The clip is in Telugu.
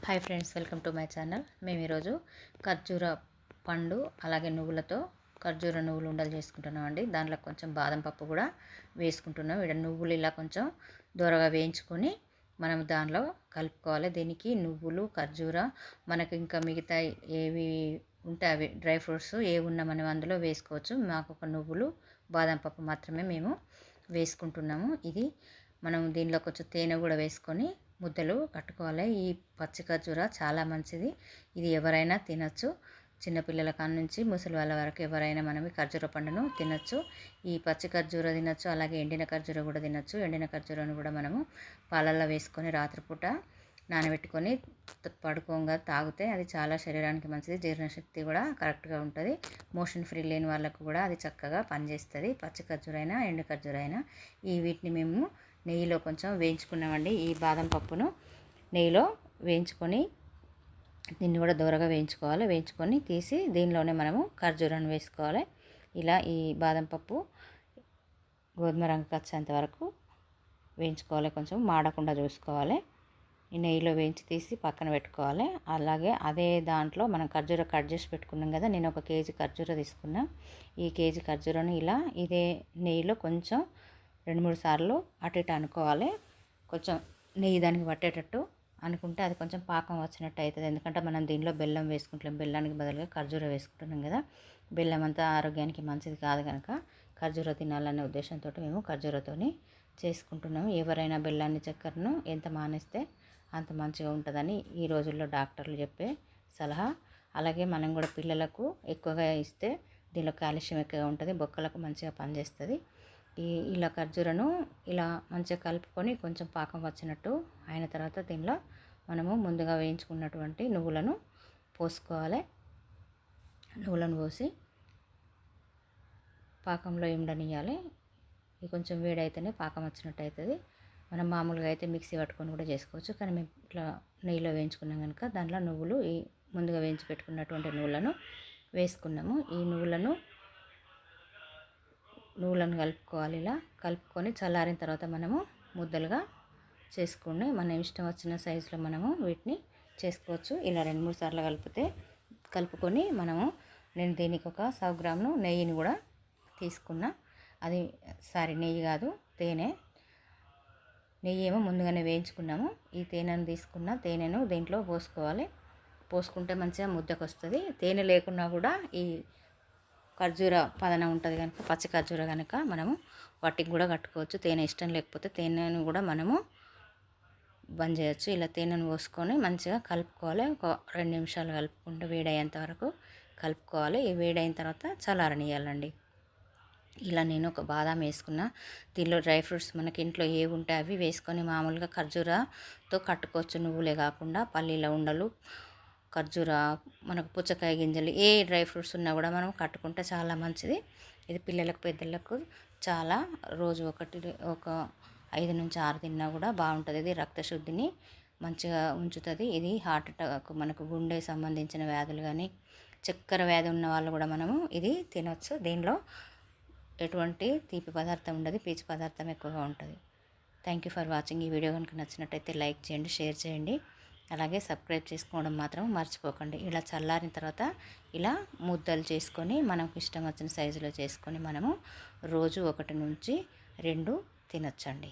Hi friends, welcome to my channel. మేము ఈరోజు ఖర్జూర పండు అలాగే నువ్వులతో ఖర్జూర నువ్వులు ఉండలు చేసుకుంటున్నాం అండి. దాంట్లో కొంచెం బాదం పప్పు కూడా వేసుకుంటున్నాం. ఇక్కడ నువ్వులు ఇలా కొంచెం దూరగా వేయించుకొని మనం దానిలో కలుపుకోవాలి. దీనికి నువ్వులు, ఖర్జూర, మనకు ఇంకా మిగతా ఏవి ఉంటే అవి డ్రై ఫ్రూట్స్ ఏవి ఉన్నా మనం అందులో వేసుకోవచ్చు. మాకు ఒక నువ్వులు, బాదం పప్పు మాత్రమే మేము వేసుకుంటున్నాము. ఇది మనం దీనిలో కొంచెం తేనె కూడా వేసుకొని ముద్దలు కట్టుకోవాలి. ఈ పచ్చి ఖర్జూర చాలా మంచిది. ఇది ఎవరైనా తినచ్చు. చిన్నపిల్లల కాడ నుంచి ముసలి వాళ్ళ వరకు ఎవరైనా మనం ఈ ఖర్జూర పండును తినచ్చు. ఈ పచ్చి ఖర్జూర తినచ్చు, అలాగే ఎండిన ఖర్జూర కూడా తినచ్చు. ఎండిన ఖర్జూరను కూడా మనము పాలల్లో వేసుకొని రాత్రిపూట నానబెట్టుకొని పడుకోగా తాగితే అది చాలా శరీరానికి మంచిది. జీర్ణశక్తి కూడా కరెక్ట్గా ఉంటుంది. మోషన్ ఫ్రీ లేని వాళ్ళకు కూడా అది చక్కగా పనిచేస్తుంది. పచ్చి ఖర్జూర అయినా ఎండు ఖర్జూర అయినా వీటిని మేము నెయ్యిలో కొంచెం వేయించుకున్నామండి. ఈ బాదం పప్పును నెయ్యిలో వేయించుకొని దీన్ని కూడా దూరగా వేయించుకోవాలి. వేయించుకొని తీసి దీనిలోనే మనము ఖర్జూరాన్ని వేసుకోవాలి. ఇలా ఈ బాదం పప్పు గోధుమ రంగు వచ్చేంత వరకు వేయించుకోవాలి. కొంచెం మాడకుండా చూసుకోవాలి. ఈ నెయ్యిలో వేయించి తీసి పక్కన పెట్టుకోవాలి. అలాగే అదే దాంట్లో మనం ఖర్జూర కట్ చేసి పెట్టుకున్నాం కదా, నేను 1 కేజీ ఖర్జూర తీసుకున్నా. ఈ కేజీ ఖర్జూరను ఇలా ఇదే నెయ్యిలో కొంచెం 2-3 సార్లు అటు ఇటు అనుకోవాలి. కొంచెం నెయ్యి దానికి పట్టేటట్టు అనుకుంటే అది కొంచెం పాకం వచ్చినట్టు అవుతుంది. ఎందుకంటే మనం దీనిలో బెల్లం వేసుకుంటాం. బెల్లానికి బదులుగా ఖర్జూర వేసుకుంటున్నాం కదా. బెల్లం అంతా ఆరోగ్యానికి మంచిది కాదు కనుక ఖర్జూర తినాలనే ఉద్దేశంతో మేము ఖర్జూరతోని చేసుకుంటున్నాము. ఎవరైనా బెల్లాన్ని, చక్కెరను ఎంత మానేస్తే అంత మంచిగా ఉంటుందని ఈ రోజుల్లో డాక్టర్లు చెప్పే సలహా. అలాగే మనం కూడా పిల్లలకు ఎక్కువగా ఇస్తే దీనిలో కాల్షియం ఎక్కువగా ఉంటుంది. బొక్కలకు మంచిగా పనిచేస్తుంది. ఇలా ఖర్జూరను ఇలా మంచిగా కలుపుకొని కొంచెం పాకం వచ్చినట్టు అయిన తర్వాత దీనిలో మనము ముందుగా వేయించుకున్నటువంటి నువ్వులను పోసుకోవాలి. నువ్వులను పోసి పాకంలో ఉండనియాలి. ఇది కొంచెం వేడైతేనే పాకం వచ్చినట్టు అవుతుంది. మనం మామూలుగా అయితే మిక్సీ పట్టుకొని కూడా చేసుకోవచ్చు. కానీ మేము ఇట్లా నెయ్యిలో వేయించుకున్నాం కనుక దాంట్లో నువ్వులు ఈ ముందుగా వేయించి పెట్టుకున్నటువంటి నువ్వులను వేసుకున్నాము. ఈ నువ్వులను కలుపుకోవాలి. ఇలా కలుపుకొని చల్లారిన తర్వాత మనము ముద్దలుగా చేసుకుని మన ఇష్టం వచ్చిన సైజులో మనము వీటిని చేసుకోవచ్చు. ఇలా 2-3 సార్లు కలుపుకొని నేను దీనికి ఒక 100 గ్రాములు నెయ్యిని కూడా తీసుకున్నా. అది నెయ్యి కాదు, తేనె. నెయ్యి ఏమో ముందుగానే వేయించుకున్నాము. ఈ తేనెను తీసుకున్న తేనెను దీంట్లో పోసుకుంటే మంచిగా ముద్దకు వస్తుంది. తేనె లేకున్నా కూడా ఈ ఖర్జూర పదన ఉంటుంది కనుక, పచ్చి ఖర్జూర కనుక మనము వాటికి కూడా కట్టుకోవచ్చు. తేనె ఇష్టం లేకపోతే తేనెను కూడా మనము బంద్ చేయొచ్చు. ఇలా తేనెను పోసుకొని మంచిగా కలుపుకోవాలి. ఒక 2 నిమిషాలు కలుపుకుంటూ వేడయ్యేంత వరకు కలుపుకోవాలి. ఈ వేడైన తర్వాత చల్లారనియాలండి. ఇలా నేను ఒక బాదాం వేసుకున్న. దీనిలో డ్రై ఫ్రూట్స్ మనకి ఇంట్లో ఏవి ఉంటే అవి వేసుకొని మామూలుగా ఖర్జూరతో కట్టుకోవచ్చు. నువ్వులే కాకుండా పల్లీల ఉండలు, ఖర్జూర, మనకు పుచ్చకాయ గింజలు, ఏ డ్రై ఫ్రూట్స్ ఉన్నా కూడా మనం కట్టుకుంటే చాలా మంచిది. ఇది పిల్లలకు, పెద్దలకు చాలా రోజు ఒక 5-6 తిన్నా కూడా బాగుంటుంది. ఇది రక్తశుద్ధిని మంచిగా ఉంచుతుంది. ఇది హార్ట్ అటాక్, మనకు గుండె సంబంధించిన వ్యాధులు కానీ, చక్కెర వ్యాధి ఉన్న వాళ్ళు కూడా మనము ఇది తినొచ్చు. దీనిలో ఎటువంటి తీపి పదార్థం ఉండదు, పీచు పదార్థం ఎక్కువగా ఉంటుంది. Thank you for watching. ఈ వీడియో కనుక నచ్చినట్టయితే లైక్ చేయండి, షేర్ చేయండి. అలాగే సబ్స్క్రైబ్ చేసుకోవడం మాత్రం మర్చిపోకండి. ఇలా చల్లారిన తర్వాత ఇలా ముద్దలు చేసుకొని మనకు ఇష్టం వచ్చిన సైజులో చేసుకొని మనము రోజు 1 నుంచి 2 తినొచ్చండి.